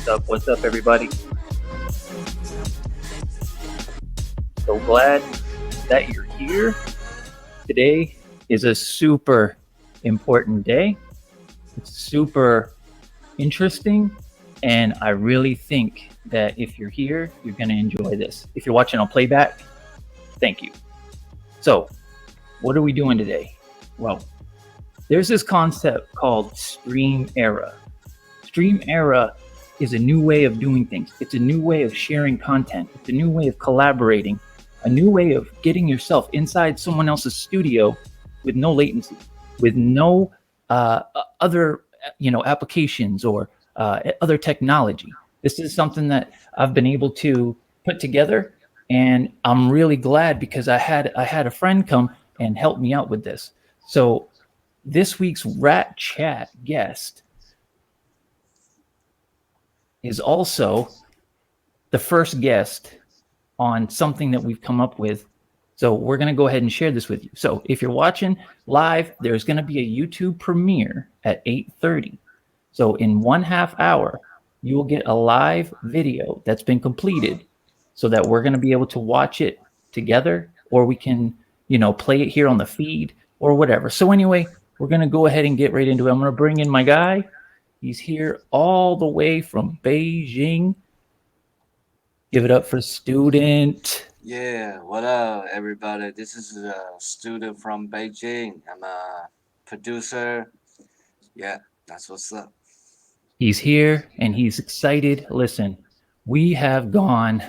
What's up, everybody? So glad that you're here. Today is a super important day. It's super interesting. And I really think that if you're here, you're going to enjoy this. If you're watching on playback, thank you. So, what are we doing today? Well, there's this concept called stream era. Stream era is a new way of doing things. It's a new way of sharing content. It's a new way of collaborating, a new way of getting yourself inside someone else's studio with no latency, with no other applications or other technology. This is something that I've been able to put together, and I'm really glad because I had a friend come and help me out with this. So this week's Rat Chat guest is also the first guest on something that we've come up with. So we're going to go ahead and share this with you. So if you're watching live, there's going to be a YouTube premiere at 8:30. So in 1/2 hour, you will get a live video that's been completed so that we're going to be able to watch it together, or we can, play it here on the feed or whatever. So anyway, we're going to go ahead and get right into it. I'm going to bring in my guy. He's here all the way from Beijing. Give it up for Student. Yeah, what up, everybody? This is a student from Beijing. I'm a producer. Yeah, that's what's up. He's here and he's excited. Listen, we have gone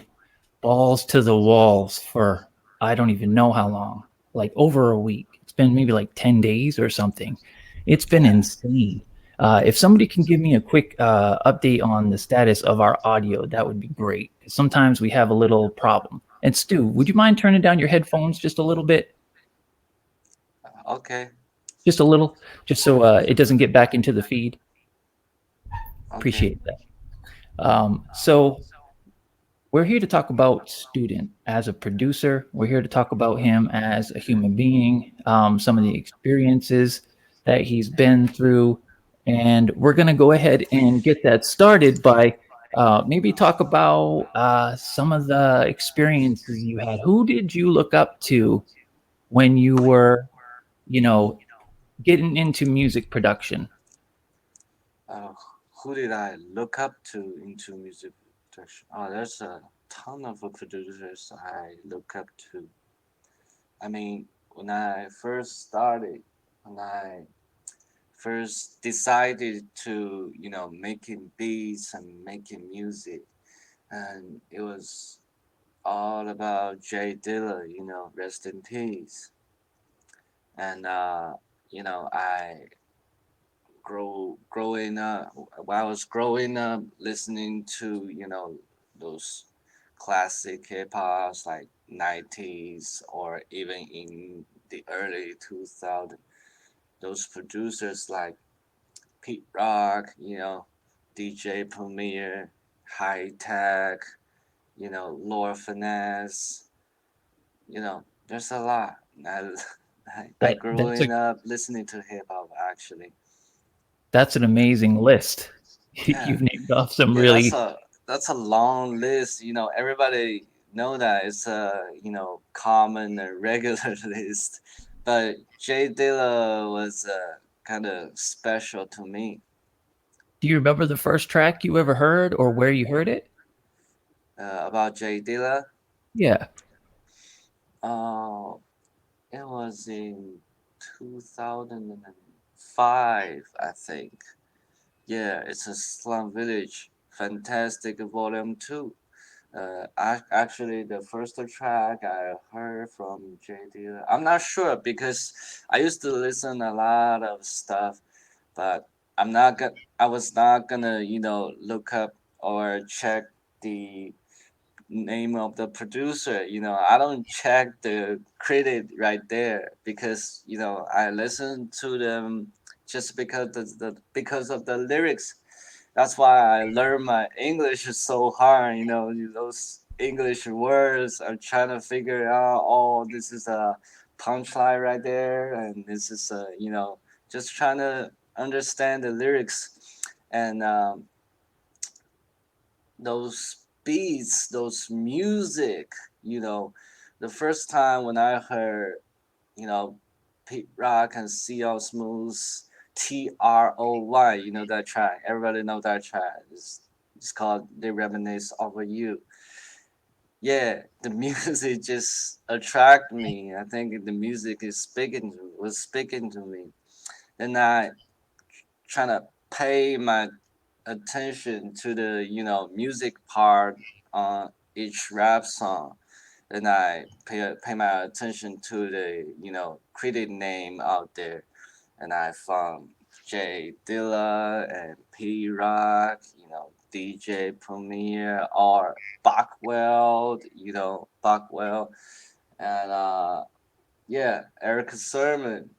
balls to the walls for I don't even know how long, like over a week. It's been maybe like 10 days or something. It's been Yeah. insane. If somebody can give me a quick update on the status of our audio, that would be great. Sometimes we have a little problem. And Stu, would you mind turning down your headphones just a little bit? Okay. Just a little, just so it doesn't get back into the feed. Okay. Appreciate that. So we're here to talk about Student as a producer. We're here to talk about him as a human being, some of the experiences that he's been through. And we're going to go ahead and get that started by maybe talk about some of the experiences you had. Who did you look up to when you were, you know, getting into music production? Uh, who did I look up to into music production? Oh, there's a ton of producers I look up to. I mean, when I first started, when I first decided to, making beats and making music, and it was all about Jay Dilla, rest in peace. And I growing up while I was growing up listening to those classic hip hops like 90s or even in the early 2000s. Those producers like Pete Rock, DJ Premier, High Tech, Laura Finesse, there's a lot. I I, that's a growing up listening to hip hop actually. that's an amazing list. Yeah, You've named off some yeah, really that's a long list. Everybody know that it's a common and regular list, but Jay Dilla was kind of special to me. Do you remember the first track you ever heard or where you heard it? About Jay Dilla, Yeah. uh, it was in 2005, I think. Yeah, it's a Slum Village, Fantastic Volume 2. Actually, the first track I heard from JD, I'm not sure because I used to listen a lot of stuff, but I was not gonna, look up or check the name of the producer. I don't check the credit right there because I listen to them just because because of the lyrics. That's why I learned my English is so hard. Those English words. I'm trying to figure out. Oh, this is a punchline right there, and this is just trying to understand the lyrics. And those beats, those music, you know, the first time when I heard, you know, Pete Rock and CL Smooth, TROY, you know that track. Everybody know that track. It's called They Reminisce Over You. Yeah, the music just attract me. I think the music is was speaking to me. And I trying to pay my attention to the music part on each rap song, and I pay my attention to the critic name out there, and I found Jay Dilla and P Rock, DJ Premier or Buckwell, Buckwell, and yeah, Eric Sermon.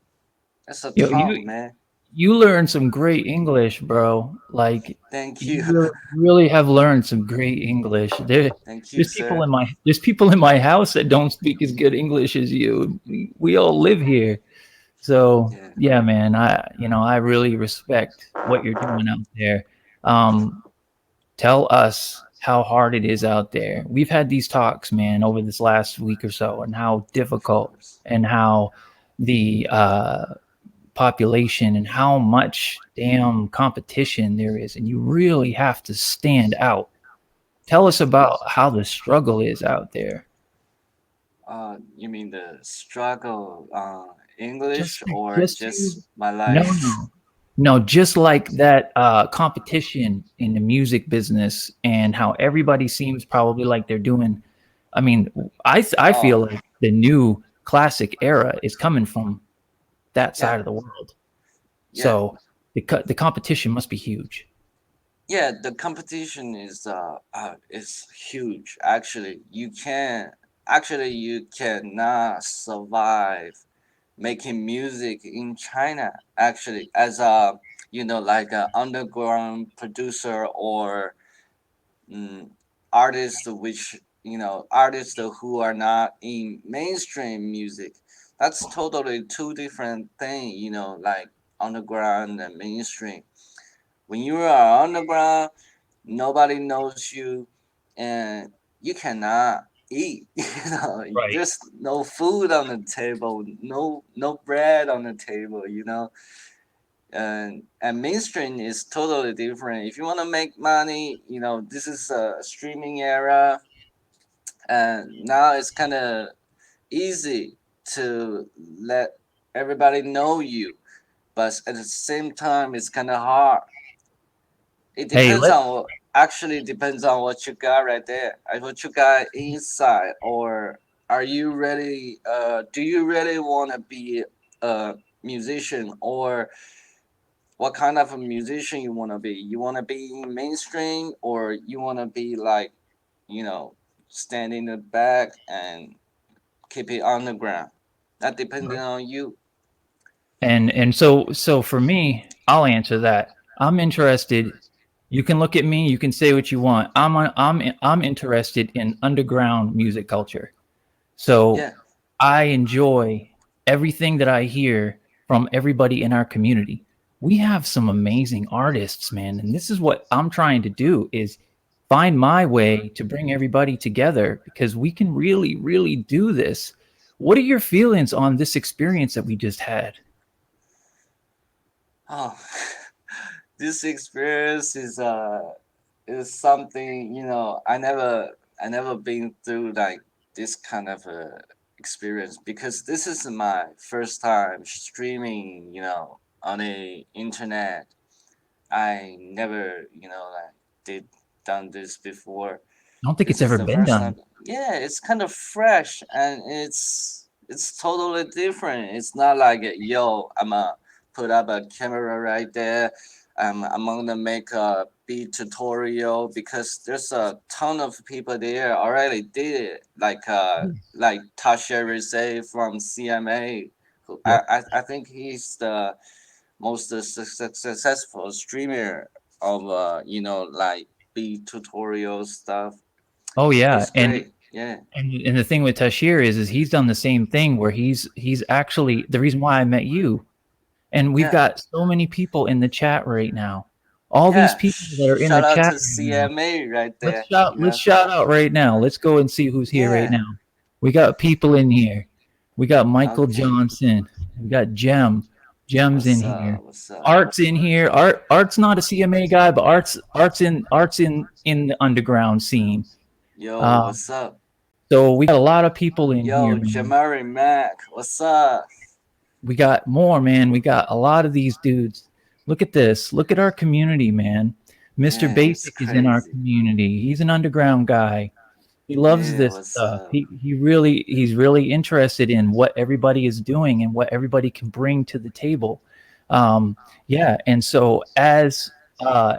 That's a Yo, top man. you learned some great English, bro. Like Thank you you, really have learned some great English. thank you, sir. There's people in my house that don't speak as good English as you. We all live here. So Yeah. yeah, man, I really respect what you're doing out there. Um, Tell us how hard it is out there. We've had these talks, man, over this last week or so, and how Of difficult course. and how the population and how much damn competition there is, and you really have to stand out. Tell us Yeah. about how the struggle is out there. You mean the struggle, English Just, or just just to my no, life? no, no, just like that competition in the music business, and how everybody seems probably like they're doing. I mean, I feel Oh, like the new classic era is coming from that yeah, side of the world. yeah, So the competition must be huge. yeah. The competition is huge. You cannot survive making music in China. Actually, as a like a underground producer or mm, artists artists who are not in mainstream music. That's totally two different things, like underground and mainstream. When you are underground, nobody knows you, and you cannot eat. Right. There's no food on the table, no bread on the table. And mainstream is totally different. If you want to make money, this is a streaming era, and now it's kind of easy to let everybody know you, but at the same time it's kind of hard. It Hey, depends on actually depends on what you got right there. What you got inside, or are you really do you really want to be a musician, or what kind of a musician you want to be? You want to be mainstream, or you want to be like, you know, stand in the back and keep it underground? That depending on you. and so for me, I'll answer that. I'm interested. You can look at me. You can say what you want. I'm interested in underground music culture. So Yeah. I enjoy everything that I hear from everybody in our community. We have some amazing artists, man, and this is what I'm trying to do is find my way to bring everybody together because we can really really do this. What are your feelings on this experience that we just had? Oh, this experience is something I never been through like this kind of experience, because this is my first time streaming on the internet. I never like did done this before. I don't think This it's is ever the been first done. time. Yeah, it's kind of fresh, and it's totally different. It's not like yo, I'm gonna put up a camera right there. I'm gonna make a beat tutorial, because there's a ton of people there already did it. Like Tasha say from CMA, who Yep. I think he's the most successful streamer of like beat tutorial stuff. Oh yeah, He's great. Yeah, and the thing with Tashir is he's done the same thing where he's actually the reason why I met you. And we've yeah, got so many people in the chat right now All these Yeah, people that are in the shout out chat to right now. CMA right Let's there. shout. Let's shout out right now. Let's go and see who's here right Yeah. now. We got people in here. We got Michael Okay. Johnson. We got Jem. Jem's in What's here. up? What's up? Art's in here. Art's not a CMA guy, but Art's in the underground scene. Yo, Uh, what's up? so we got a lot of people in here, Yo, man. Jamari Mac, what's up? We got more, man. We got a lot of these dudes. Look at this. Look at our community, man. Mr. Man, it's Basic is in our crazy. community. He's an underground guy. He loves Yeah, this what's stuff. up? He's really interested in what everybody is doing and what everybody can bring to the table. Um, yeah, and so uh,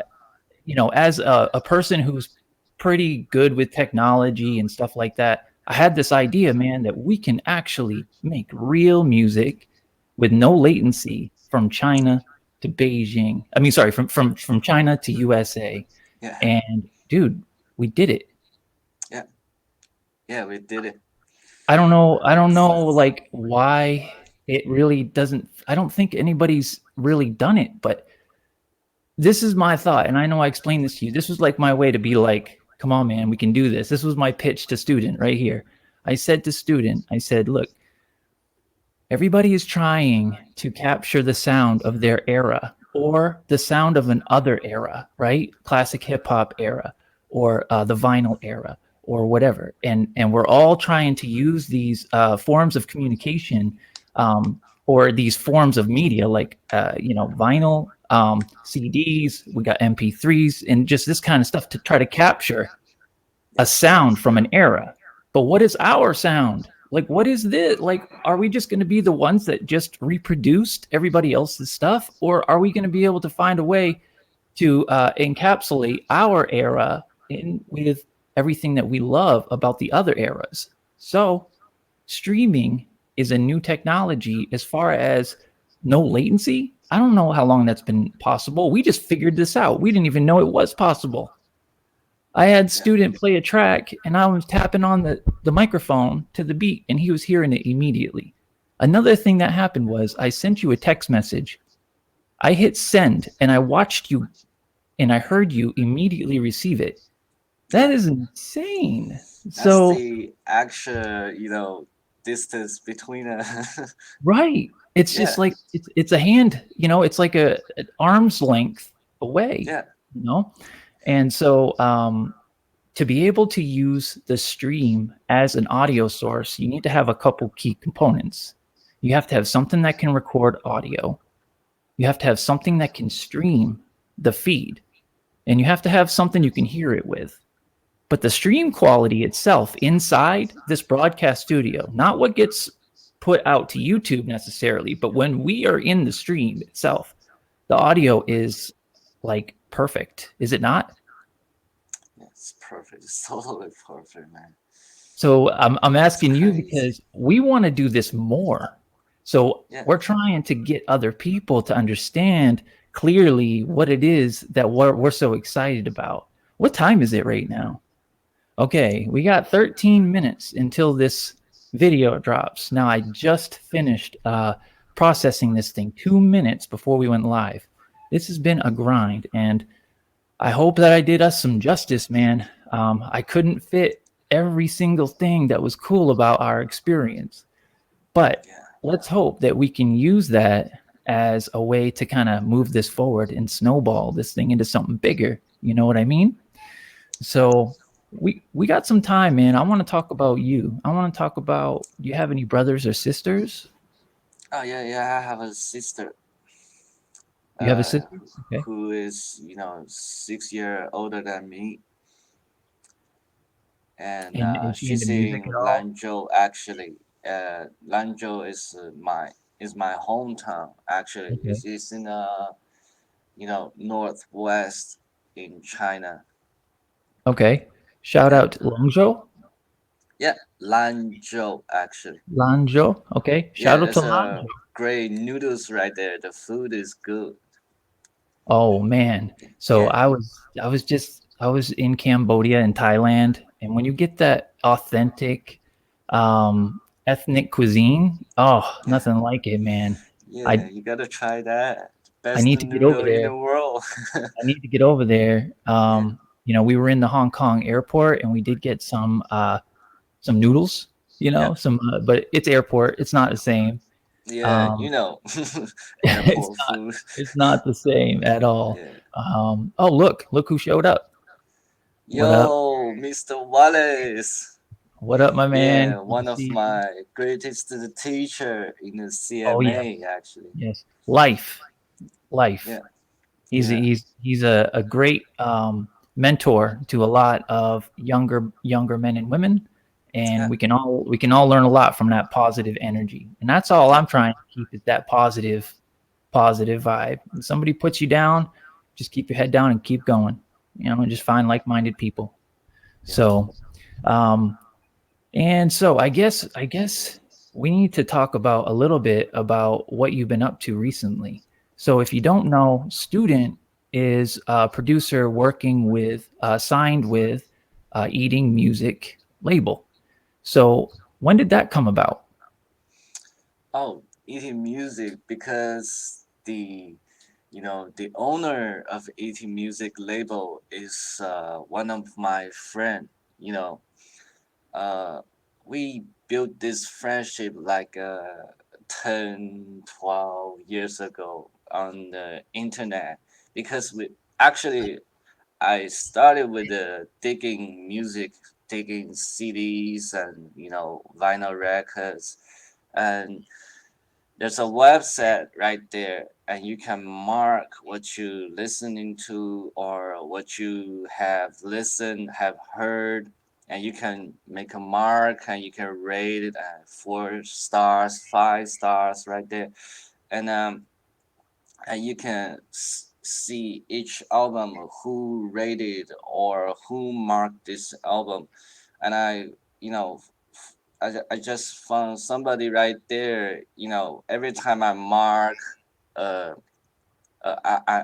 as a person who's pretty good with technology and stuff like that, I had this idea, man, that we can actually make real music with no latency from China to Beijing. I mean, sorry, from China to USA. Yeah, And dude, we did it. yeah, yeah, we did it. I don't know like why it really doesn't. I don't think anybody's really done it, but this is my thought, and I know I explained this to you. This was like my way to be like, come on, man, we can do this. This was my pitch to Student right here. I said to Student, I said, look, everybody is trying to capture the sound of their era or the sound of an other era, right? Classic hip hop era or the vinyl era or whatever. And we're all trying to use these forms of communication or these forms of media like, vinyl, CDs, we got MP3s, and just this kind of stuff to try to capture a sound from an era. But what is our sound? Like, what is this? Like, are we just going to be the ones that just reproduced everybody else's stuff? Or are we going to be able to find a way to encapsulate our era in with everything that we love about the other eras? So, streaming is a new technology as far as no latency. I don't know how long that's been possible. We just figured this out. We didn't even know it was possible. I had Yeah, Student play a track and I was tapping on the microphone to the beat and he was hearing it immediately. Another thing that happened was I sent you a text message. I hit send and I watched you and I heard you immediately receive it. That yeah. is insane. That's So, the actual, distance between right. It's just yeah, like it's a hand, it's like a an arm's length away, yeah, you know? And so to be able to use the stream as an audio source, you need to have a couple key components. You have to have something that can record audio. You have to have something that can stream the feed. And you have to have something you can hear it with. But the stream quality itself inside this broadcast studio, not what gets put out to YouTube necessarily, but when we are in the stream itself, the audio is like perfect, is it not? yeah, it's perfect. It's totally perfect, man. So I'm It's asking you crazy. because we want to do this more. So Yeah, we're trying to get other people to understand clearly what it is that we're so excited about. What time is it right now? Okay, we got 13 minutes until this video drops. Now I just finished processing this thing 2 minutes before we went live. This has been a grind, and I hope that I did us some justice, man. I couldn't fit every single thing that was cool about our experience, but yeah, let's hope that we can use that as a way to kind of move this forward and snowball this thing into something bigger. You know what I mean? So we got some time, man. I want to talk about you. I want to talk about, do you have any brothers or sisters? oh yeah, yeah. I have a sister, You have a uh, sister? Okay. who is 6 year older than me, and And is she into she's music at in all? Lanzhou actually. Lanzhou is my hometown actually. Okay. It's in northwest in China. Okay. Shout Yeah, out to Longzhou. yeah, Lanzhou actually. Lanzhou. Okay. Yeah, Shout out to there's Lanzhou. a great noodles right there. The food is good. Oh man. So Yeah, I was in Cambodia and Thailand, and when you get that authentic ethnic cuisine, oh, yeah, nothing like it, man. yeah. I You gotta try that. I best need to get over noodle in there. the world. I need to get over there. Yeah, We were in the Hong Kong airport and we did get some noodles, yeah, but it's airport. It's not the same. yeah. Um, it's Airport not food. it's not the same at all. Yeah. Oh, look who showed up. What up? Yo, Mr. Wallace. What up, my man? Yeah, Good to one of see you. my greatest teacher in the Oh yes, CMA actually. yes. Life. Yeah, yeah, He's a great mentor to a lot of younger men and women, and yeah, we can all learn a lot from that positive energy. And that's all yeah, I'm trying to keep is that positive vibe. When somebody puts you down, just keep your head down and keep going. And just find like-minded people. yeah. So, um, and so I guess we need to talk about a little bit about what you've been up to recently. So if you don't know, Student is a producer working with signed with Eating Music label. So when did that come about? Oh, eating music because the owner of eating music label is one of my friend. You know, uh, we built this friendship like 10, 12 years ago on the internet because we actually I started with digging music, digging CDs and vinyl records, and there's a website right there, and you can mark what you listening to or what you have heard, and you can make a mark and you can rate it at 4 stars, 5 stars right there, and you can see each album who rated or who marked this album, and you know I just found somebody right there. Every time I mark uh,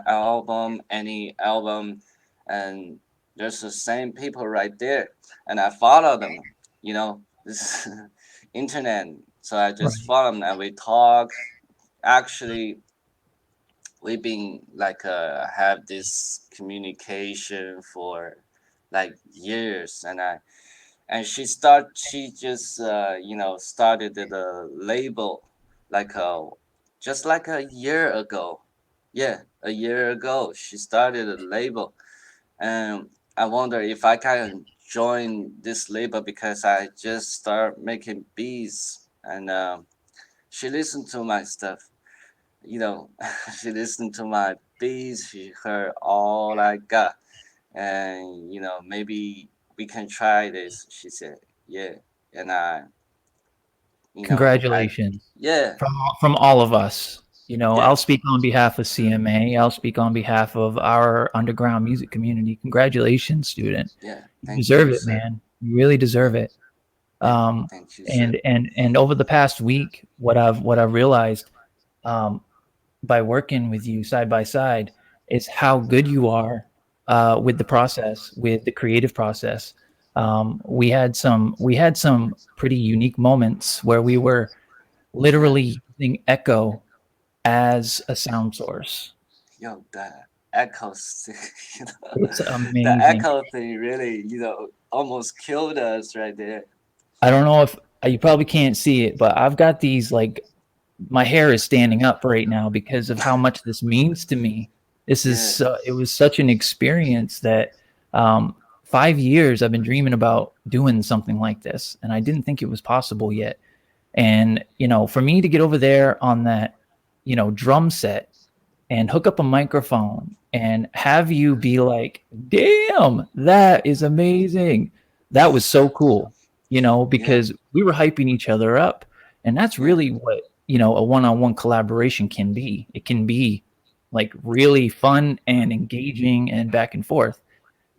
album, any album, and there's the same people right there, and I follow them. This internet, so I just Right. follow them and we talk. Actually, we've been like have this communication for like years, and she just started the label like just like a year ago. Yeah, a year ago she started a label, and I wonder if I can join this label because I just start making beats, and she listened to my stuff. you know she listened to my beats, she heard all I got, and maybe we can try this, she said. Yeah, and I Congratulations yeah, from all of us. yeah, I'll speak on behalf of CMA. I'll speak on behalf of our underground music community. Congratulations, Student. yeah, You thank deserve you, it, sir. man. You really deserve it. Yeah, Um, thank you, sir. and over the past week, what I've realized um, by working with you side by side is how good you are with the process, with the creative process. We had some pretty unique moments where we were Yeah, literally using echo as a sound source. yo, the echoes, It's the amazing. echo thing really, almost killed us right there. I don't know if you probably can't see it, but I've got these like my hair is standing up right now because of how much this means to me. Yeah, It was such an experience that 5 years I've been dreaming about doing something like this, and I didn't think it was possible yet. And for me to get over there on that, drum set and hook up a microphone and have you be like, damn, that is amazing. That was so cool, yeah, because we were hyping each other up. And that's yeah, really what, a one on one collaboration can be. It can be like really fun and engaging and back and forth.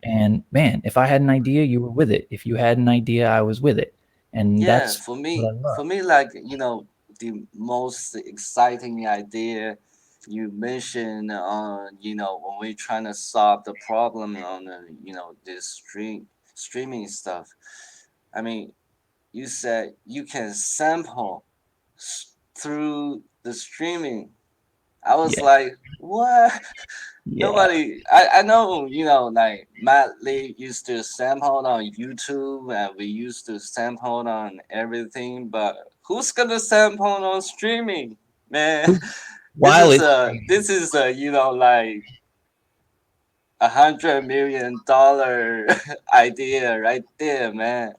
And man, if I had an idea, you were with it. If you had an idea, I was with it. And yeah. that's For what me, I love. like the most exciting idea you mentioned on when we're trying to solve the problem on this streaming stuff. I mean, you said you can sample through the streaming. I was Yeah. like, What? Yeah. Nobody. I know. Like Matt Lee used to sample on YouTube, and we used to sample on everything. But who's gonna sample on streaming, man? Who, while it's This is a like $100 million idea right there, man.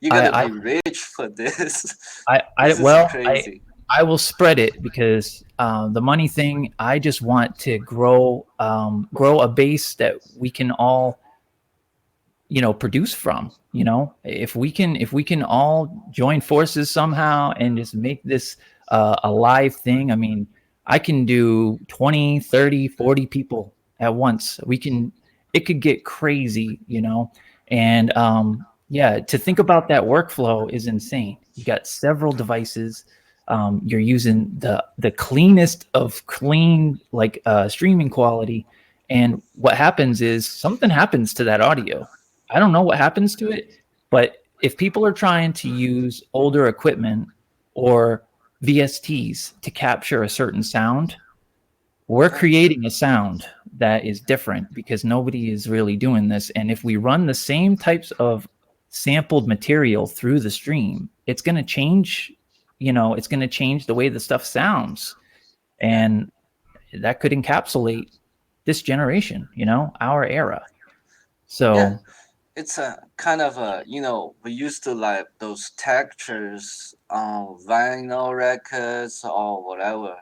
You gotta I be rich for this. I This is well crazy. I will spread it because the money thing. I just want to grow a base that we can all produce from. If we can all join forces somehow and just make this a live thing. I mean, I can do 20, 30, 40 people at once. It could get crazy. And yeah, to think about that workflow is insane. You got several devices. You're using the cleanest of clean, like streaming quality. And what happens is something happens to that audio. I don't know what happens to it, but if people are trying to use older equipment or VSTs to capture a certain sound, we're Okay. creating a sound that is different because nobody is really doing this. And if we run the same types of sampled material through the stream, it's going to change the way the stuff sounds. Yeah. And that could encapsulate this generation, our era. Yeah. So, It's a kind of we used to like those textures on vinyl records or whatever.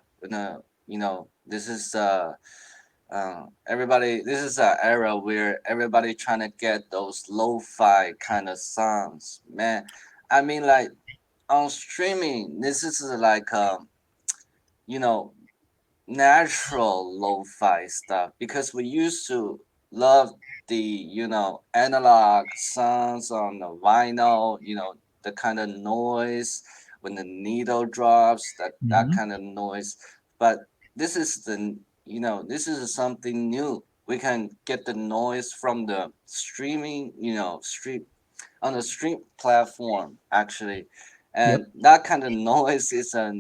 This is everybody. This is an era where everybody trying to get those lo-fi kind of sounds. Man, I mean, like on streaming, this is like you know, natural lo-fi stuff because we used to love the analog sounds on the vinyl, the kind of noise when the needle drops, that mhm. kind of noise. But this is something new. We can get the noise from the streaming, stream on the stream platform actually, and Yep. that kind of noise is a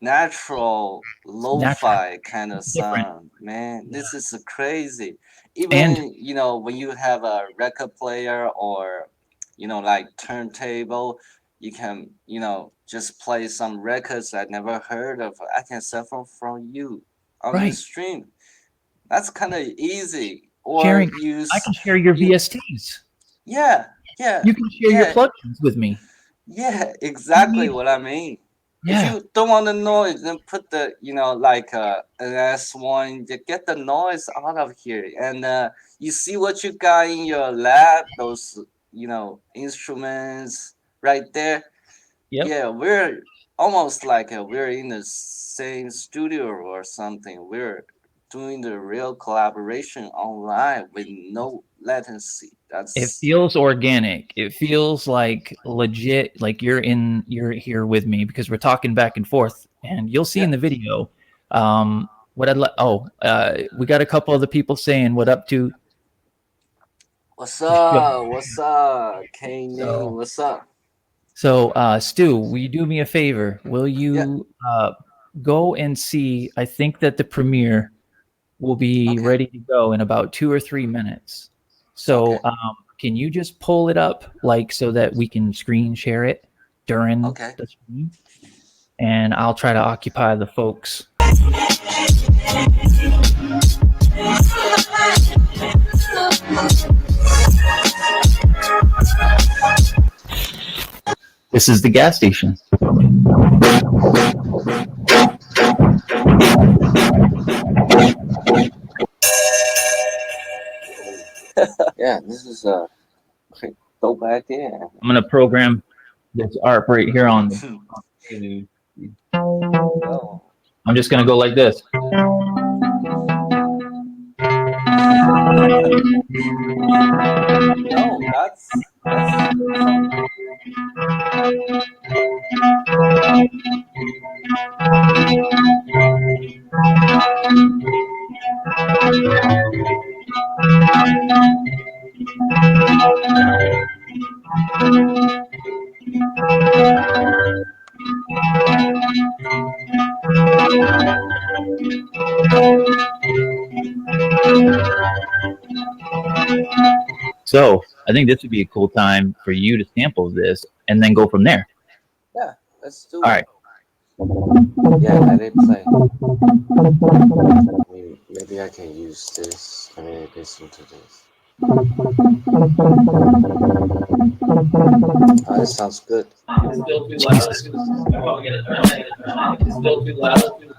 natural It's natural. lo-fi kind of It's different. sound. Man, Yeah. this is crazy. And Even when you have a record player or like turntable, you can just play some records I never heard of. I can sample from you on this right, stream. That's kind of easy. Or sharing. I use can share your you VSTs. yeah, yeah, You can share your yeah, plugins with me. yeah, You exactly need, what I mean. If yeah, you don't want the noise, then put the, like an S1, to get the noise out of here. And you see what you got in your lab, those, instruments right there. yep. Yeah, we're almost like we're in the same studio or something. We're doing the real collaboration online with no latency. It That's, feels organic. It feels like legit, like you're here with me because we're talking back and forth. And you'll see yeah. in the video. What I'd let. Oh, we got a couple of the people saying what up to What's the show. up? What's up? K-Ning, So, what's up? Stu, will you do me a favor? Will Yeah, you go and see? I think that the premiere will be okay, ready to go in about 2 or 3 minutes. So, okay, can you just pull it up, like, so that we can screen share it during okay. the stream? And I'll try to occupy the folks. This is the gas station. Yeah, this is a dope idea. I'm gonna program this art right here on the prelude. Oh, I'm just gonna go like this. no, that's some. So I think this would be a cool time for you to sample this and then go from there. Yeah, let's do All it. right. Yeah, let it play. Maybe I can use this. I mean, listen to this. Oh, it sounds good. Jesus.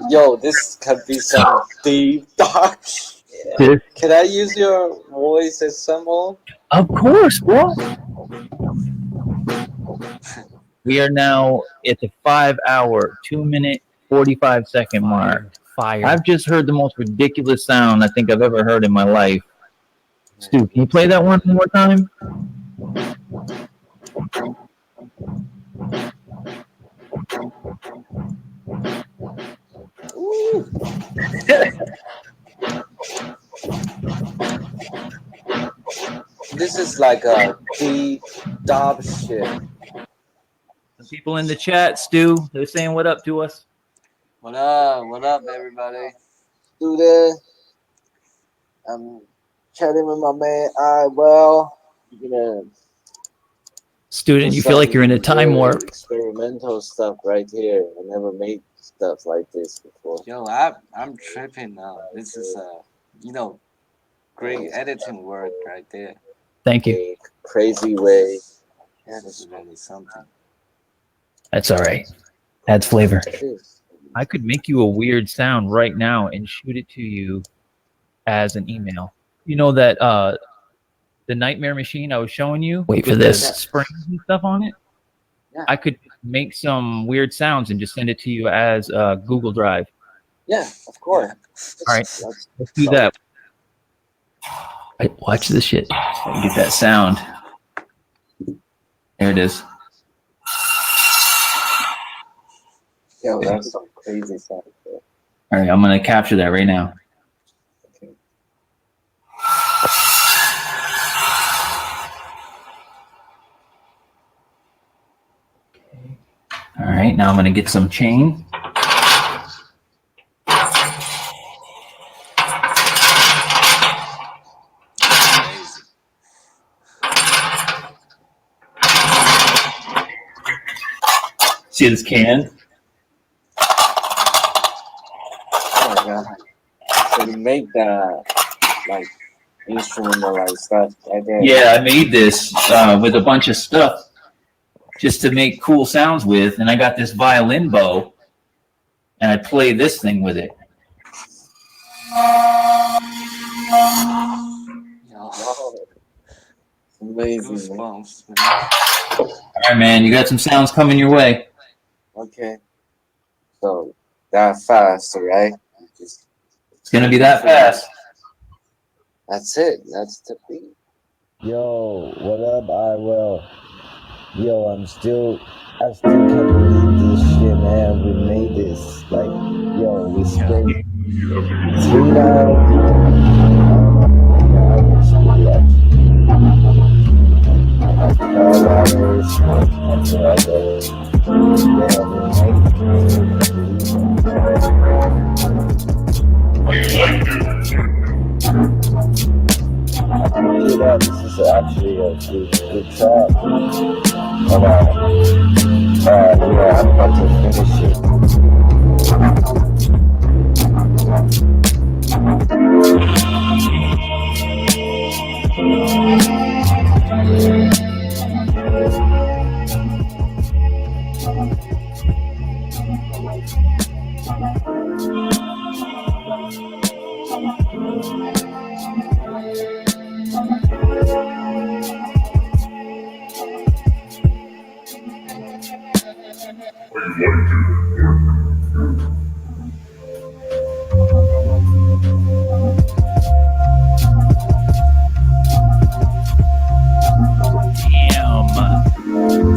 Yo, this can be some deep dark. This, Can I use your voice as sample? of course, bro. We are now at the 5-hour, 2-minute, 45-second mark. Fire. I've just heard the most ridiculous sound I think I've ever heard in my life. Stu, can you play that one more time? Ooh. This is like a deep dub shit. Some people in the chat, Stu, they're saying what up to us. What up? What up, everybody? Student. I'm chatting with my man. You know, Student, you feel like you're in a time very warp. experimental stuff right here. I never made stuff like this before. Yo, I'm tripping now. This is great editing work right there. Thank you. A crazy way. Yeah, this is really something. That's all right. Adds flavor. I could make you a weird sound right now and shoot it to you as an email. You know that the Nightmare Machine I was showing you? Wait for this. Springs and stuff on it? Yeah. I could make some weird sounds and just send it to you as Google Drive. Yeah, of course. All right, let's do that. Right, watch this shit. Get that sound. There it is. Yo, that's some crazy sound. All right, I'm going to capture that right now. Okay. All right, now I'm going to get some chain. See this can? Oh my god. So you make that like instrumentalized stuff right there. Yeah, I made this with a bunch of stuff just to make cool sounds with, and I got this violin bow, and I play this thing with it. Amazing. All right, man, you got some sounds coming your way. Okay. So that fast, right? It's gonna be that fast. That's it. That's the beat. Yo, what up? I will. Yo, I still can't believe this shit, man. We made this. Like, yo, we spent 3 hours. This is actually a good track. And I'm about to finish it.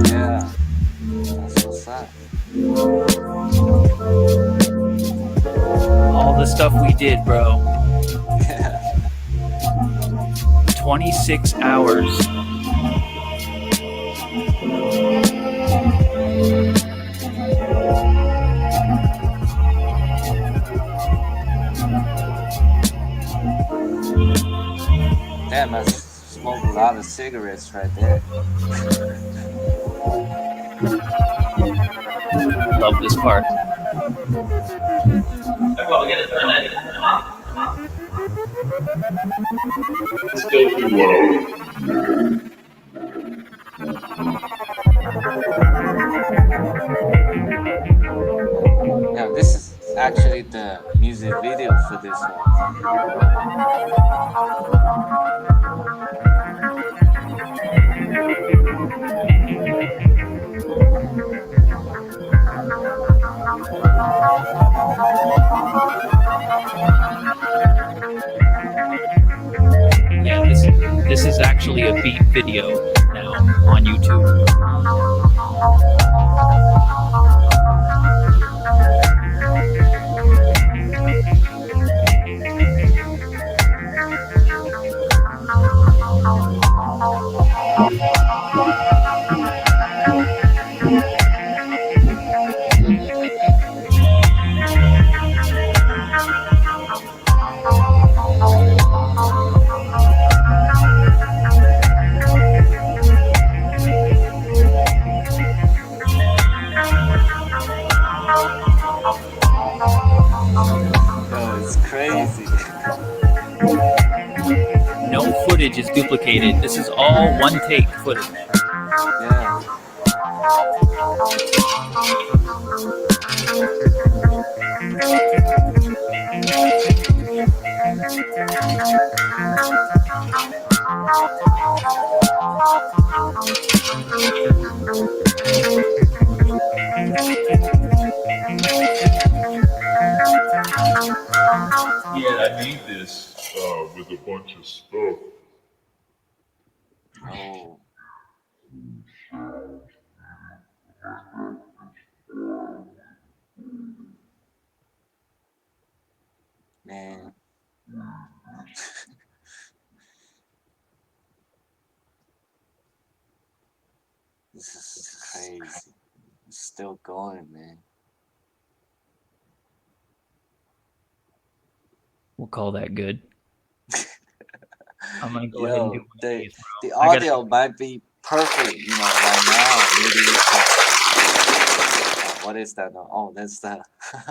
Yeah. That's what's up. All the stuff we did, bro. Yeah. 26 hours. Damn, I smoke a lot of cigarettes right there. Love this part. Still too low. Yeah, this is actually the music video for this one. Yeah, this is actually a beat video now on YouTube. Yo, it's crazy. No footage is duplicated. This is all one take footage. Yeah. Yeah, I made this with a bunch of stuff. Oh, man. This is crazy. It's still going, man. We'll call that good. I'm gonna go ahead and do Yo, one of the these, the bro. I gotta. audio might be perfect, right now. Maybe you can. What is that? Oh, that's the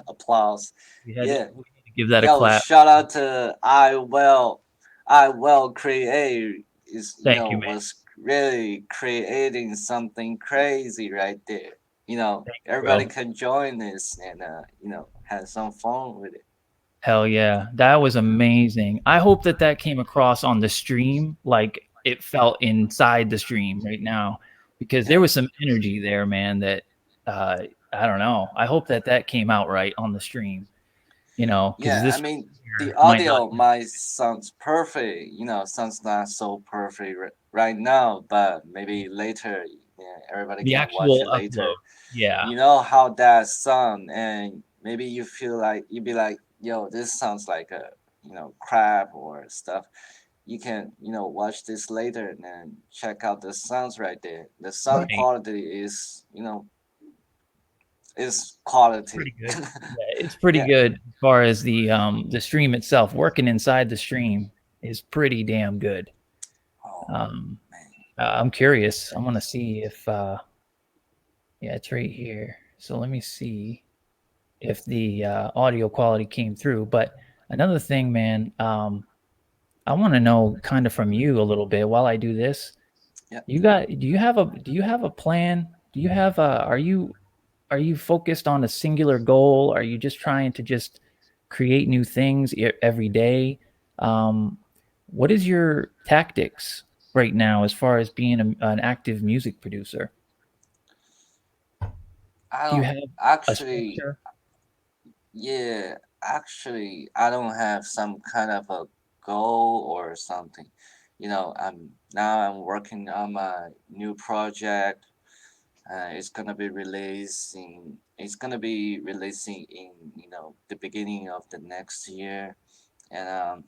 applause. Yeah. We had to give that a Yo, clap. shout out to I will create is Thank you, man. was really creating something crazy right there. Thank you, Everybody bro. can join this and have some fun with it. Hell yeah, that was amazing. I hope that that came across on the stream, like it felt inside the stream right now, because there Yeah. was some energy there, man. That uh, I don't know. I hope that that came out right on the stream. Because Yeah, I this mean the here might not. audio might sounds perfect, sounds not so perfect right now, but maybe later, yeah, everybody The can watch actual it upload. later. Yeah, You know how that sound, and maybe you feel like you'd be like, yo, this sounds like a crap or stuff. You can watch this later and then check out the sounds right there. The sound right. quality is quality. Pretty good. Yeah, it's pretty Yeah. good as far as the stream itself. Working inside the stream is pretty damn good. Oh Um, man. I'm curious. I want to see if yeah, it's right here. So let me see if the audio quality came through. But another thing, man, I want to know kind of from you a little bit while I do this. Yeah. Do you have a plan? Do you have a are you focused on a singular goal? Are you just trying to just create new things every day? Um, what is your tactics right now as far as being an active music producer? I Do you don't have a actually structure? Yeah, actually, I don't have some kind of a goal or something. I'm working on my new project. It's gonna be releasing in the beginning of the next year. And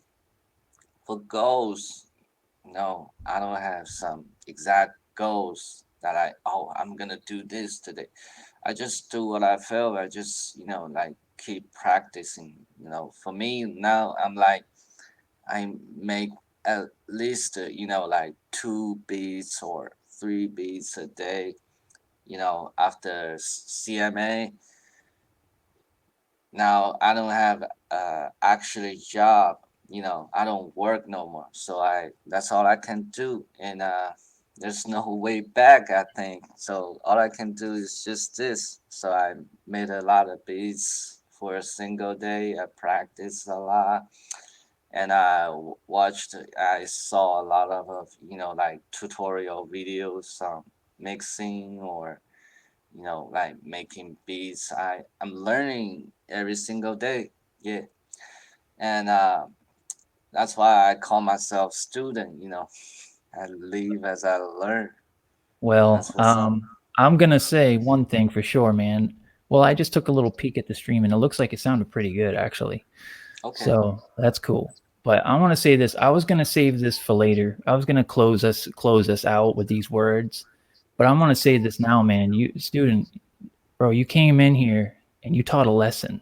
for goals, no, I don't have some exact goals that I'm gonna do this today. I just do what I feel. I just like keep practicing. For me now, I'm like I make at least like 2 beats or 3 beats a day. After CMA, now I don't have actually job. I don't work no more, so I that's all I can do, and there's no way back, I think. So all I can do is just this. So I made a lot of beats for a single day. I practiced a lot, and I saw a lot of like tutorial videos on mixing, or like making beats. I'm learning every single day. Yeah. And that's why I call myself student. I live as I learn. Well, That's what's up. I'm gonna say one thing for sure, man. Well, I just took a little peek at the stream, and it looks like it sounded pretty good, actually. Okay. So that's cool. But I want to say this. I was gonna save this for later. I was gonna close us out with these words, but I want to say this now, man. You student, bro, you came in here and you taught a lesson.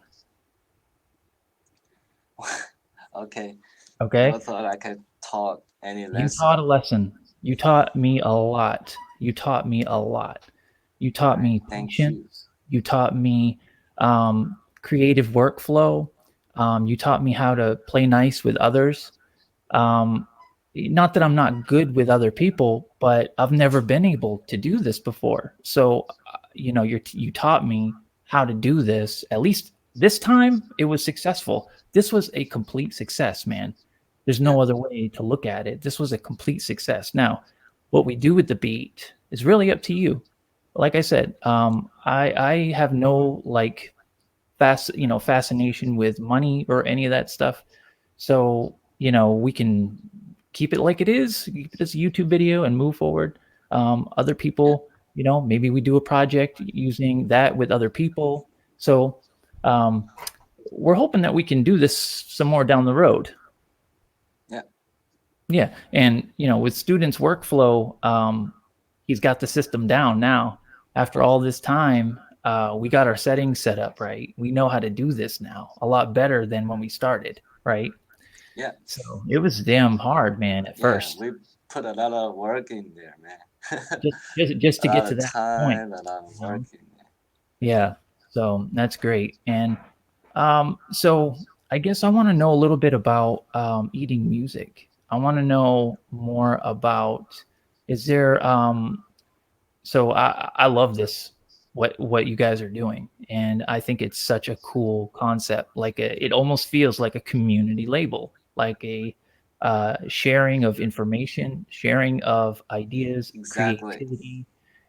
Okay. Never Okay, thought I could taught any you lesson. taught a lesson. You taught me a lot. You taught me a lot. You All taught right. me Thank you. patience. You taught me creative workflow. You taught me how to play nice with others. Um, Not that I'm not good with other people, but I've never been able to do this before. So, you taught me how to do this. At least this time, it was successful. This was a complete success, man. There's Yeah. no other way to look at it. This was a complete success. Now, what we do with the beat is really up to you. Like I said, I have no like fascination with money or any of that stuff. So, we can keep it like it is, keep it as a YouTube video and move forward. Other Yeah. people, maybe we do a project using that with other people. So, um, we're hoping that we can do this some more down the road. Yeah. Yeah, and with students' workflow, he's got the system down now. After all this time, we got our settings set up right. We know how to do this now a lot better than when we started, right? Yeah. So it was damn hard, man, at Yeah. first, We put a lot of work in there, man. just A to get lot to of that point. time, a lot of You know? work in there. Yeah, so that's great. And so I guess I want to know a little bit about eating music. I want to know more about, is there so I love this, what you guys are doing, and I think it's such a cool concept. Like it almost feels like a community label, like a sharing of information, sharing of ideas, Exactly. creativity,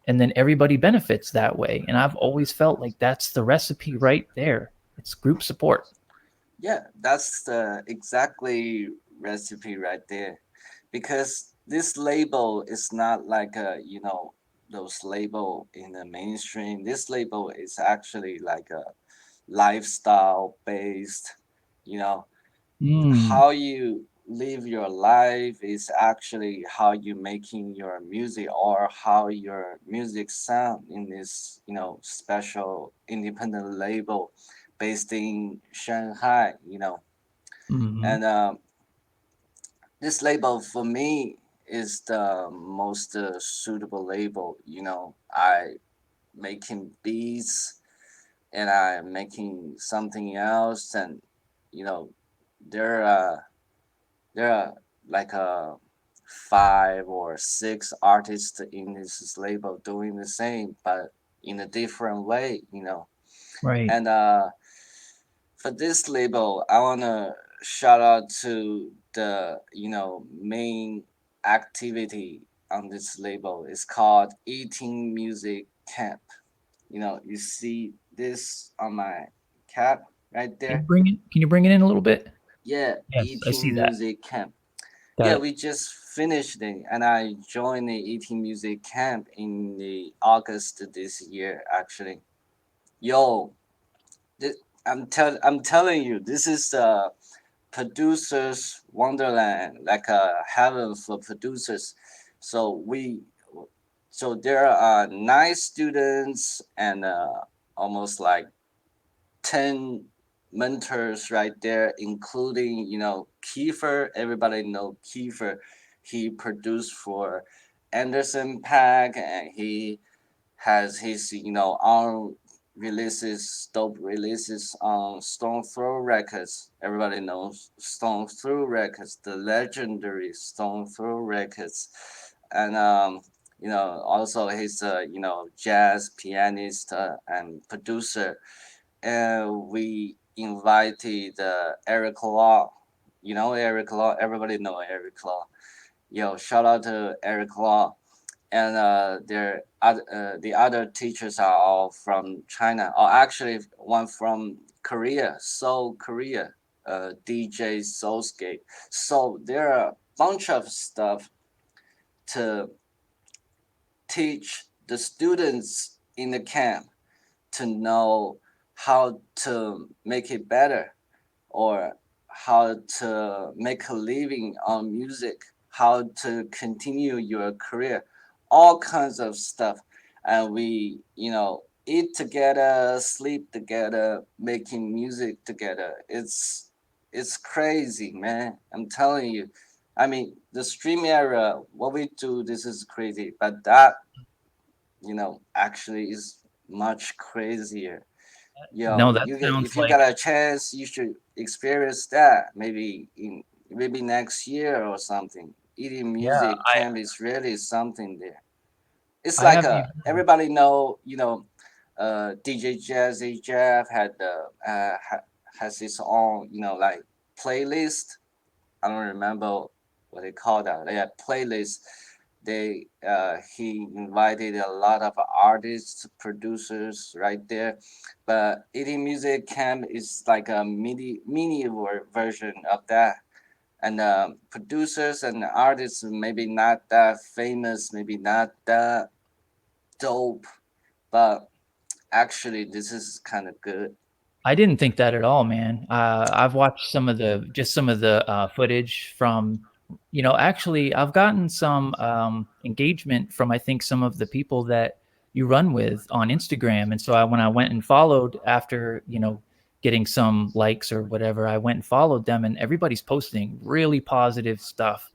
and then everybody benefits that way. And I've always felt like that's the recipe right there. It's group support. Yeah, that's the exactly recipe right there. Because this label is not like those label in the mainstream. This label is actually like a lifestyle based, you know, Mm, how you live your life is actually how you making your music, or how your music sound in this special independent label based in Shanghai. hmm And this label for me is the most suitable label. I making beats, and I'm making something else, and you know there are there are like 5 or 6 artists in this label doing the same, but in a different way. right. And for this label, I wanna shout out to the main activity on this label. It's called Eating Music Camp. You see this on my cap right there. Can you bring it in a little bit? Yeah, Yes, I see Eating that. Music Camp. Got Yeah, it. we just finished it, and I joined the Eating Music Camp in the August this year. Actually, yo, this, I'm telling you, this is producers wonderland, like a heaven for producers. So there are 9 students and almost like 10 mentors right there, including Kiefer. Everybody know Kiefer. He produced for Anderson Paak, and he has his own releases, dope releases on Stone Throw Records. Everybody knows Stone Throw Records, the legendary Stone Throw Records, and also he's a jazz pianist and producer. And we invited Eric Law. You know Eric Law. Everybody know Eric Law. Yo, shout out to Eric Law. And the other teachers are all from China, or actually one from Korea, Seoul, Korea, DJ Soulscape. So there are a bunch of stuff to teach the students in the camp to know how to make it better, or how to make a living on music, how to continue your career, all kinds of stuff. And we, eat together, sleep together, making music together. It's crazy, man. I'm telling you. I mean, the stream era, what we do, this is crazy, but that, actually is much crazier. No, Yo, that sounds if you got like a chance, you should experience that. Maybe next year or something. Eating yeah. music camp is really something there. It's I like haven't even. everybody know, DJ Jazzy Jeff has his own, like playlist. I don't remember what they call that. They have playlists. He invited a lot of artists, producers right there. But Eating Music Camp is like a version of that. And producers and artists maybe not that famous, maybe not that dope, but actually this is kind of good. I didn't think that at all, man. I've watched some of the footage from, actually, I've gotten some engagement from, I think, some of the people that you run with on Instagram. And so when I went and followed after, getting some likes or whatever, I went and followed them, and everybody's posting really positive stuff,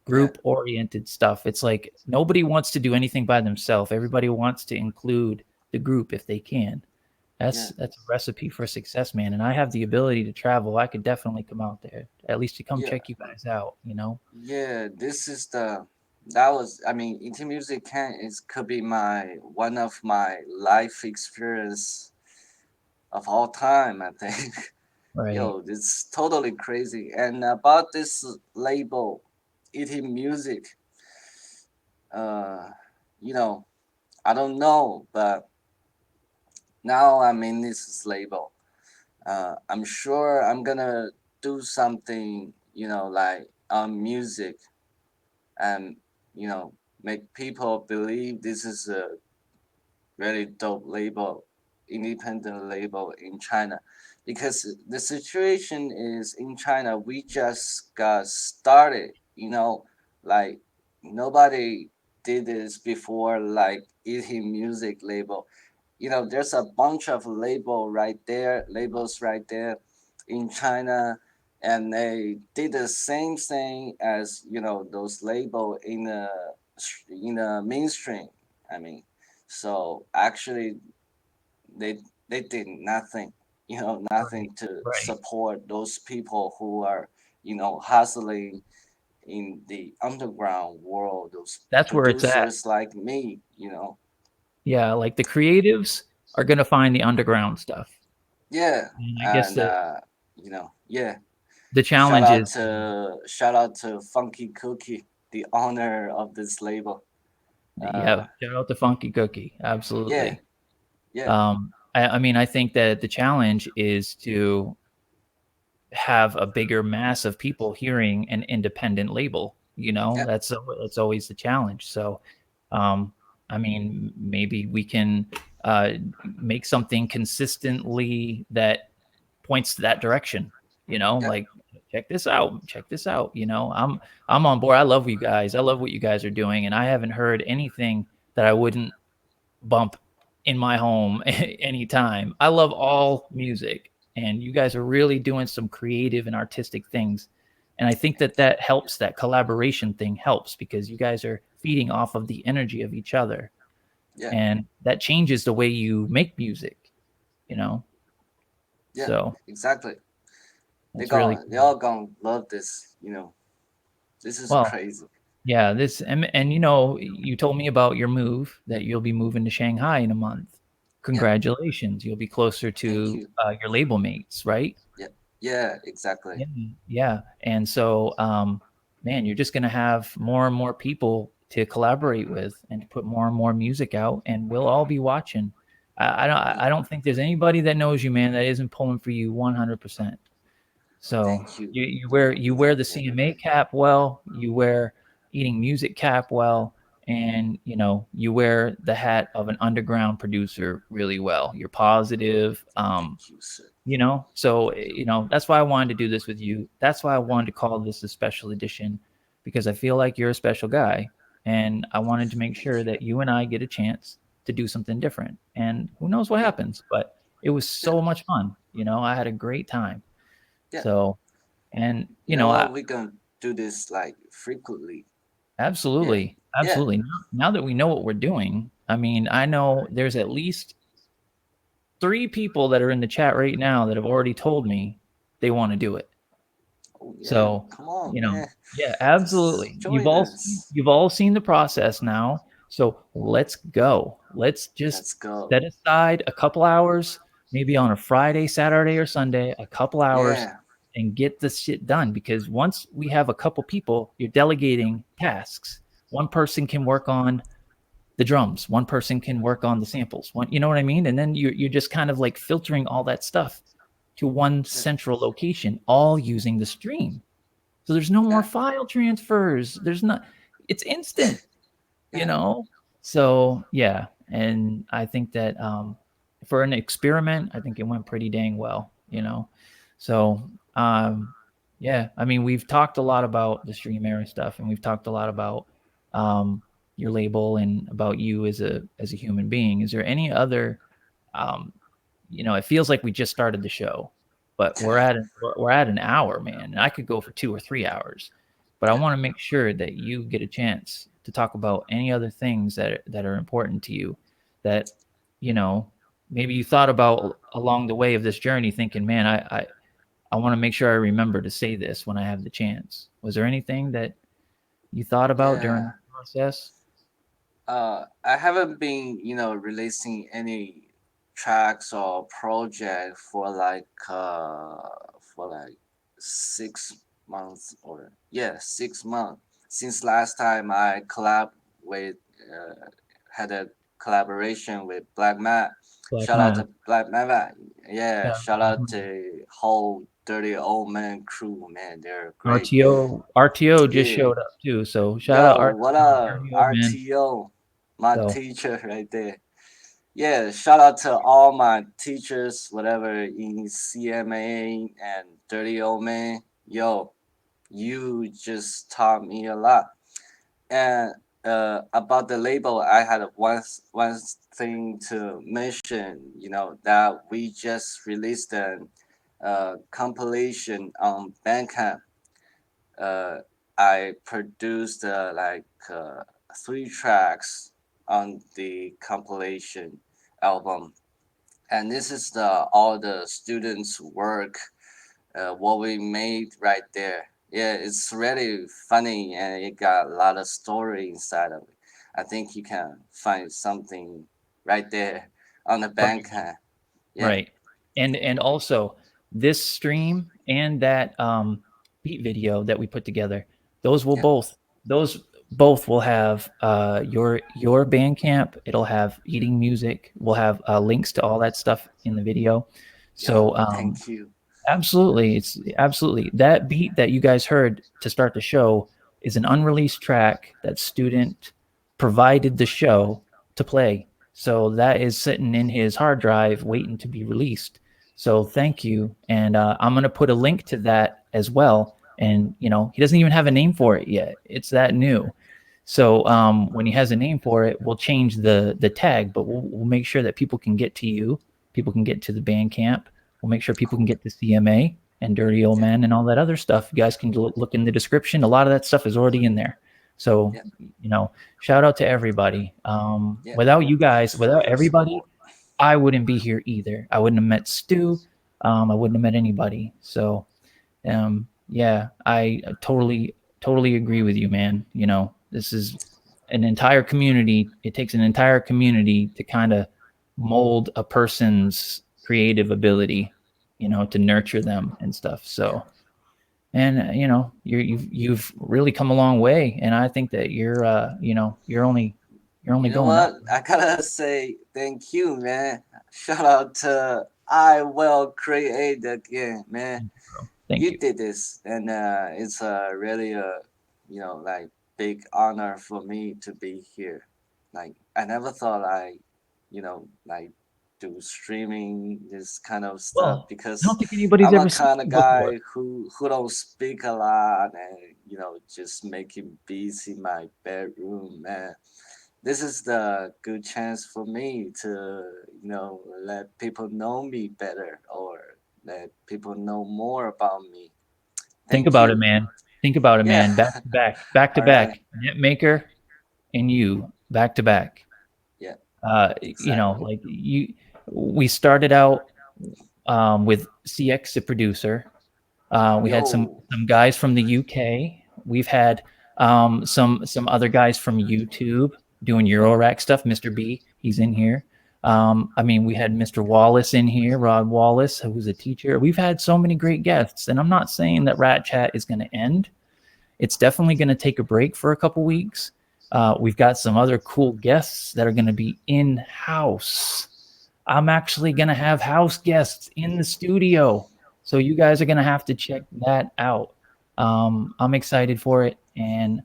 Yeah, group oriented stuff. It's like nobody wants to do anything by themselves. Everybody wants to include the group if they can. yeah, That's a recipe for success, man. And I have the ability to travel. I could definitely come out there, at least to come yeah. check you guys out. Yeah, this is the that was I mean, Inti Music can is could be my one of my life experience of all time, I think. Right. Yo, it's totally crazy. And about this label, Eating Music, uh, you know, I don't know, but now I'm in this label. I'm sure I'm gonna do something, like on music, and you know make people believe this is a very dope label, independent label in China, because the situation is in China we just got started, like nobody did this before, like eating music label. There's a bunch of labels right there in China, and they did the same thing as those label in the mainstream. I mean, so actually they they did nothing, Right. nothing to Right. support those people who are hustling in the underground world. Those That's where it's at. producers like me. Yeah, like the creatives are gonna find the underground stuff. Yeah, And I guess and that yeah. the challenge is, Shout out to Funky Cookie, the owner of this label. Uh, yeah, shout out to Funky Cookie. yeah, Absolutely. yeah, I mean, I think that the challenge is to have a bigger mass of people hearing an independent label. yeah, That's always the challenge. So, um, I mean, maybe we can uh, make something consistently that points to that direction. yeah, Like check this out, check this out. I'm on board. I love you guys. I love what you guys are doing, and I haven't heard anything that I wouldn't bump in my home anytime. I love all music. and you guys are really doing some creative and artistic things. And I think that that helps, that collaboration thing helps, because you guys are feeding off of the energy of each other, Yeah, and that changes the way you make music, you know. yeah, So exactly. that's really They cool. all gonna love this. This is Well, crazy. yeah, this, and you know, you told me about your move, that you'll be moving to Shanghai in a month. Yeah, Congratulations. You'll be closer thank to you. your label mates, right? Yeah, yeah, exactly. Yeah. Yeah. And so, man, you're just going to have more and more people to collaborate with and to put more and more music out, and we'll all be watching. Yeah, I don't think there's anybody that knows you, man, that isn't pulling for you 100%. So thank you. you wear the CMA cap well, you wear eating music cap well, and you know, you wear the hat of an underground producer really well. You're positive. Thank you, sir. You know, so you know, that's why I wanted to do this with you. That's why I wanted to call this a special edition, because I feel like you're a special guy, and I wanted to make Thank sure you. that you and I get a chance to do something different. And who knows what Yeah, happens, but it was yeah, so much fun. You know, I had a great time. yeah. So, and You you know know, what? We're gonna do this like frequently. Yeah, absolutely, yeah, absolutely. Now that we know what we're doing, I mean, I know there's at least 3 people that are in the chat right now that have already told me they want to do it. oh yeah. So, Come on, you know, man. yeah, Just absolutely. join us. You've all seen the process now. So let's go. Let's just Let's go. set aside a couple hours, maybe on a Friday, Saturday, or Sunday, a couple hours, Yeah, and get this shit done. Because once we have a couple people, you're delegating tasks. One person can work on the drums, one person can work on the samples. One, you know what I mean? And then you're just kind of like filtering all that stuff to one yeah, central location, all using the stream. So there's no more yeah, file transfers. There's not, it's instant, you yeah, know? So yeah. And I think that for an experiment, I think it went pretty dang well, you know? So yeah, I mean, we've talked a lot about the stream era stuff, and we've talked a lot about um, your label and about you as a human being. Is there any other um, you know, it feels like we just started the show, but we're at an hour, man. And I could go for 2 or 3 hours, but I yeah, want to make sure that you get a chance to talk about any other things that are important to you, that you know, maybe you thought about along the way of this journey, thinking, man, I want to make sure I remember to say this when I have the chance. Was there anything that you thought about during yeah. the process? I haven't been, releasing any tracks or project for like 6 months, or yeah, 6 months since last time I with uh, had a collaboration with Black Matt. Black Shout out Man. to Black Matt. Yeah, Yeah, shout Black out Man. to whole Dirty Old Man crew, man. They're great. RTO just Yeah. showed up too. So shout out Yo, RTO, what up? Dirty Old Man. RTO, my So teacher right there. Yeah, shout out to all my teachers, whatever in CMA and Dirty Old Man. Yo, you just taught me a lot. And about the label, I had one thing to mention. That we just released a compilation on Bandcamp. uh, I produced 3 tracks on the compilation album, and this is the all the students' work, what we made right there. Yeah, it's really funny, and it got a lot of story inside of it. I think you can find something right there on the right. Bandcamp. Yeah, Right. And also this stream and that beat video that we put together, those will yeah, those both will have your Bandcamp, it'll have eating music, we'll have links to all that stuff in the video. So yo, thank you. absolutely. It's absolutely that beat that you guys heard to start the show is an unreleased track that Student provided the show to play. So that is sitting in his hard drive waiting to be released. So thank you. And I'm going to put a link to that as well. And, you know, he doesn't even have a name for it yet. It's that new. So when he has a name for it, we'll change the tag, but we'll make sure that people can get to you. People can get to the Bandcamp. We'll make sure people can get to CMA and Dirty Old Yeah. Man and all that other stuff. You guys can look in the description. A lot of that stuff is already in there. So, Yeah. you know, shout out to everybody. Yeah. Without you guys, Thanks for without your everybody, support. I wouldn't be here either. I wouldn't have met Stu. I wouldn't have met anybody. So, yeah, I totally agree with you, man. You know, this is an entire community. It takes an entire community to kind of mold a person's creative ability, you know, to nurture them and stuff. Yeah. So, and you've really come a long way, and I think that you know, you're only You know going up. what? I gotta say thank you, man. Shout out to I Will Create again, man. Thank You you. did this, and it's really a like big honor for me to be here. Like I never thought like do streaming this kind of stuff Well, I because don't think anybody's I'm a ever seen kind of you before. guy who don't speak a lot and just making beats in my bedroom, man. This is the good chance for me to let people know me better or let people know more about me. Think Thank about it, you. man. Think about it, Yeah. man. Back to All right. back. Netmaker and you, back to back. Yeah. You know, Exactly. like we started out with CX, the producer. We had Yo. some guys from the UK. We've had some other guys from YouTube doing Eurorack stuff. Mr. B, he's in here. I mean, we had Mr. Wallace in here, Rod Wallace, who's a teacher. We've had so many great guests, and I'm not saying that Rat Chat is going to end. It's definitely going to take a break for a couple weeks. We've got some other cool guests that are going to be in house. I'm actually going to have house guests in the studio. So you guys are going to have to check that out. I'm excited for it. And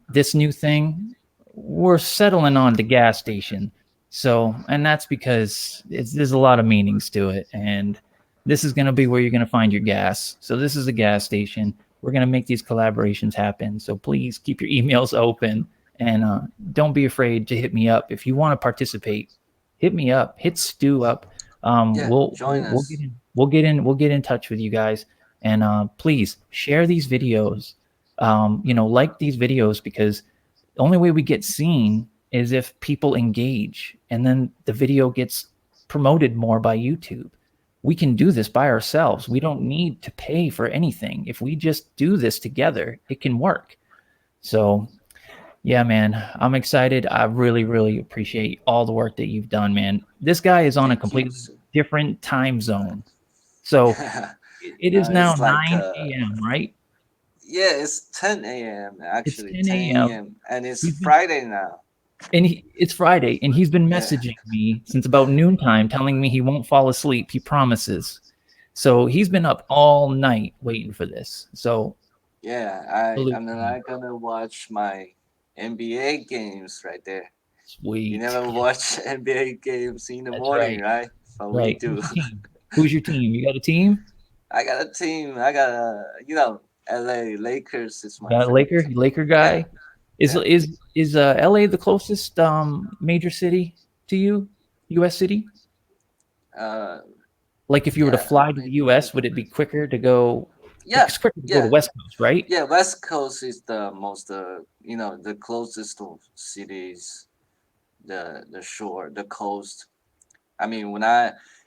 this new thing, we're settling on the gas station. So, and that's because there's a lot of meanings to it. And this is going to be where you're going to find your gas. So this is a gas station. We're going to make these collaborations happen. So please keep your emails open and don't be afraid to hit me up. If you want to participate, hit me up, hit Stu up. Yeah. Join us. We'll get in touch with you guys. And please share these videos. You know, like these videos because the only way we get seen is if people engage and then the video gets promoted more by YouTube. We can do this by ourselves. We don't need to pay for anything. If we just do this together, it can work. So, yeah, man, I'm excited. I really appreciate all the work that you've done, man. This guy is on a Thank you. completely different time zone. So, it is now It's like 9 a.m., right? yeah, it's 10 a.m. It's actually, 10 10 a.m. a.m. and it's He's been Friday now. it's Friday, and he's been Yeah. messaging me since about noontime, telling me he won't fall asleep. He promises. So he's been up all night waiting for this. So Yeah, salute I'm to you. not gonna watch my NBA games right there. You Sweet. never watch NBA games in the That's morning, right. right? But we Right. do. Who's your team? Who's your team? You got a team? I got a team. I got LA Lakers is You my got a favorite Laker? team. Laker Yeah, guy? yeah. Is LA the closest major city to you? US city? Uh, Like if you were to yeah, fly to the maybe. US, would it be quicker to go Yeah, it's quicker to go to yeah, West Coast, right? yeah. West Coast is the most, the closest to cities, the shore, the coast. I mean,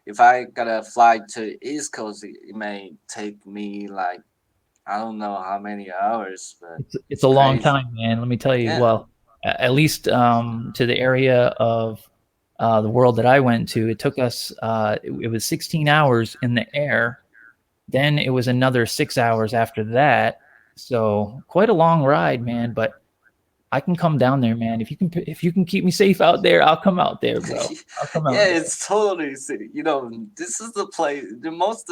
if I gotta fly to East Coast, it may take me like I don't know how many hours, but It's it's a long crazy. time, man. Let me tell you. Yeah, Well, at least to the area of the world that I went to, it took us. It was 16 hours in the air. Then it was another 6 hours after that. So quite a long ride, man. But I can come down there, man. If you can keep me safe out there, I'll come out there, bro. I'll come yeah, out there. it's totally city. This is the place, the most,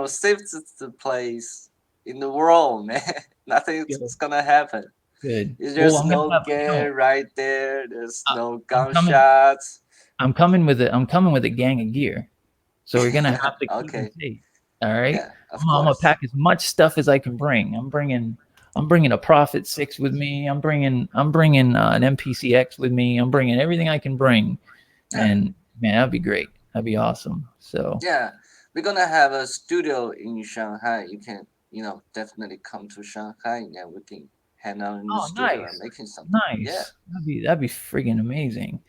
safest place in the world, man. Nothing's Good. gonna happen. Good. Well, There's no gang right there. There's I- no I'm coming. gunshots. I'm coming with a gang of gear. So we're gonna have to keep me Okay, safe. All right. yeah, of I'm gonna course. pack as much stuff as I can bring. I'm bringing a Prophet 6 with me. I'm bringing an MPCX with me. I'm bringing everything I can bring. Yeah, And man, that'd be great. That'd be awesome. So yeah. we're gonna have a studio in Shanghai. You can, definitely come to Shanghai and we can hang out in the Oh, studio and nice, making something. Yeah, nice. That'd be friggin' amazing.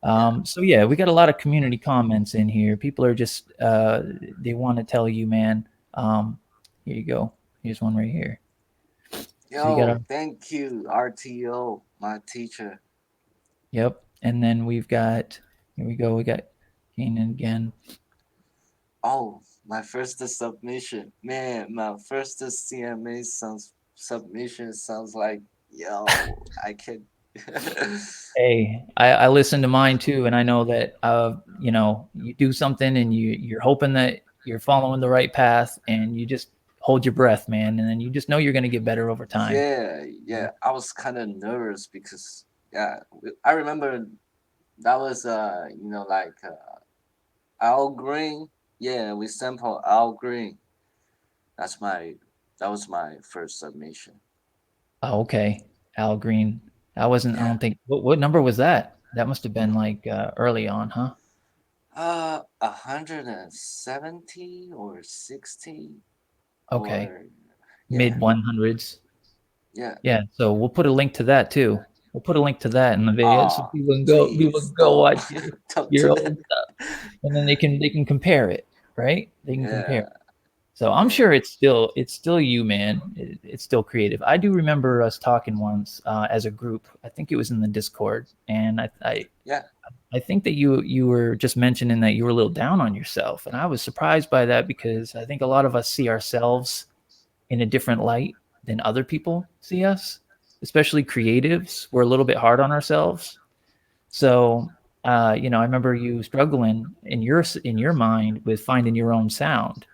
yeah, So yeah, we got a lot of community comments in here. People are just they want to tell you, man. Here you go. Here's one right here. So you got our yo, thank you, RTO, my teacher. yep, and then we've got here we go. We got Keenan again. Oh, my first submission, man. My first CMA submission sounds like, yo, I can. Hey, I listen to mine too, and I know that you do something and you're hoping that you're following the right path, and you just hold your breath, man, and then you just know you're going to get better over time. Yeah, yeah. I was kind of nervous because, yeah, I remember that was like Al Green. Yeah, we sampled Al Green. That's my that was my first submission. Oh, okay, Al Green. I wasn't. I Yeah. don't think. What number was that? That must have been like early on, huh? 170 or 60 Okay, or mid yeah, 100s. yeah. Yeah. So we'll put a link to that too. We'll put a link to that in the video so Oh, people please can go don't watch don't your do old stuff, and then they can compare it, right? They can compare. that. So I'm Yeah, sure it's still you, man. It's still creative. I do remember us talking once as a group. I think it was in the Discord, and yeah, I think that you were just mentioning that you were a little down on yourself, and I was surprised by that because I think a lot of us see ourselves in a different light than other people see us, especially creatives. We're a little bit hard on ourselves. So, I remember you struggling in your mind with finding your own sound,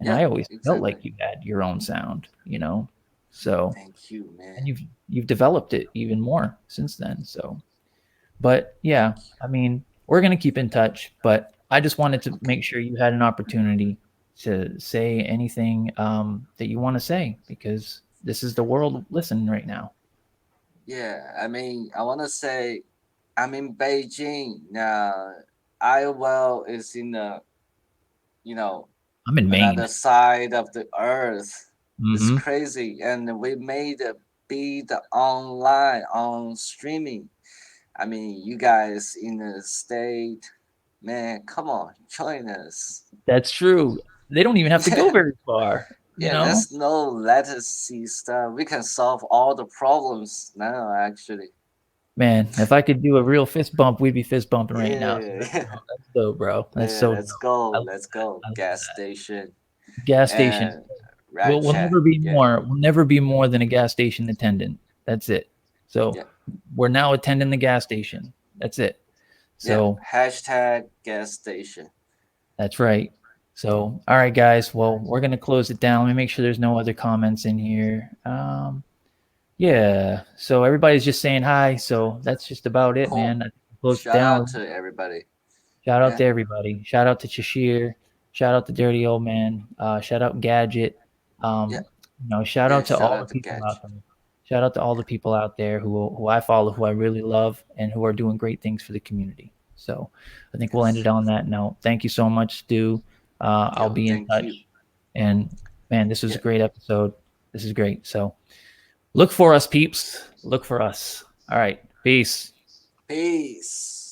and yeah. I always felt like Exactly. you had your own sound. So, Thank you, and man. you've developed it even more since then. So, but Thank yeah, I mean, we're gonna keep in touch. But I just wanted you. to Okay. make sure you had an opportunity to say anything that you want to say because this is the world listening right now. Yeah, I mean, I want to say I'm in Beijing now. Iowa is in the, you know, I'm in another Maine. side of the earth. It's Hmm. crazy, and we made a beat online on streaming. I mean, you guys in the state, man, come on, join us. That's true. They don't even have to go Yeah, very far. You yeah. know, There's no latency stuff. We can solve all the problems now. Actually, man. If I could do a real fist bump, we'd be fist bumping right now. So yeah, that's yeah. dope. That's dope, bro. That's Yeah, so let's dope. I go. love Let's that. go. I love Gas that. station Gas station. and We'll rag we'll chat. never be Yeah, more. We'll never be more than a gas station attendant. That's it. So yeah, we're now attending the gas station. That's it. yeah. So Hashtag gas station. that's right. So all right, guys. Well, we're gonna close it down. Let me make sure there's no other comments in here. Yeah. So everybody's just saying hi. So that's just about it, Cool. man. I think we'll close it Shout out down. to everybody. Shout out Yeah, to everybody. Shout out to Cheshire. Shout out to Dirty Old Man. Shout out Gadget. yeah, Shout yeah. out to Shout all the out to people Catch. out there. Shout out to all the people out there who I follow, who I really love, and who are doing great things for the community. So I think we'll end it Yes. on that note. Thank you so much, Stu. I'll Yo, be in thank you. touch. And man, this was a Yeah. great episode. This is great. So look for us, peeps. Look for us. All right. Peace. Peace.